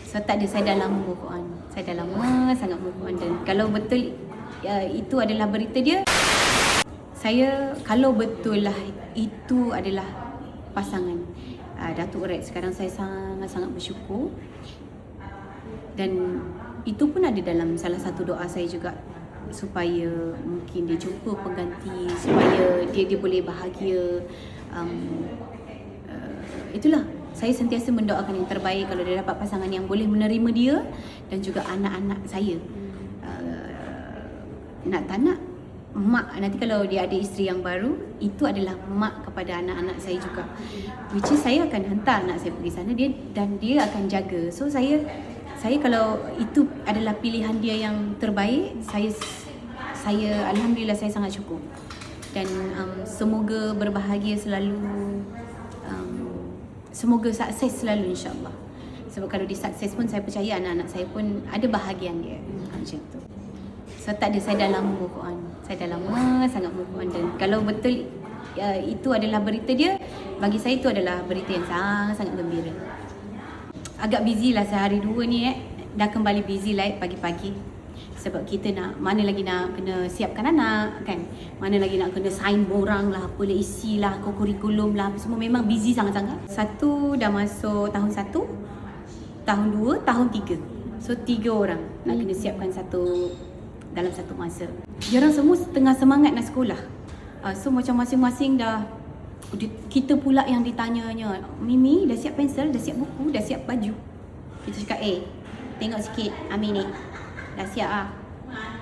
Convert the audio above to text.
So tak ada, saya dah lama move on. Saya dah lama sangat move on. Dan kalau betul itu adalah berita dia, saya kalau betul lah itu adalah pasangan Datuk Rex, sekarang saya sangat-sangat bersyukur. Dan itu pun ada dalam salah satu doa saya juga, supaya mungkin dia jumpa pengganti, supaya dia boleh bahagia. Itulah, saya sentiasa mendoakan yang terbaik kalau dia dapat pasangan yang boleh menerima dia dan juga anak-anak saya. Nak tak nak, mak nanti kalau dia ada isteri yang baru, itu adalah mak kepada anak-anak saya juga. Which is saya akan hantar anak saya pergi sana, dia akan jaga. So saya kalau itu adalah pilihan dia yang terbaik, saya alhamdulillah saya sangat syukur. Dan semoga berbahagia selalu, semoga sukses selalu insya-Allah. Sebab kalau dia sukses pun saya percaya anak-anak saya pun ada bahagian dia. Macam tu. So tak ada, saya dah lama move on. Saya dah lama sangat move on. Dan kalau betul itu adalah berita dia, bagi saya itu adalah berita yang sangat-sangat gembira. Agak busy lah sehari dua ni dah kembali busy lah pagi-pagi. Sebab kita mana lagi nak kena siapkan anak kan, mana lagi nak kena sign borang lah, apa lah, isi lah, kurikulum lah, semua memang busy sangat-sangat. Satu dah masuk tahun 1, tahun 2, tahun 3. So 3 orang nak kena siapkan dalam satu masa. Diorang semua tengah semangat nak sekolah. So macam masing-masing dah, kita pula yang ditanyanya, Mimi dah siap pensel, dah siap buku, dah siap baju. Kita cakap tengok sikit Amin ni dah siap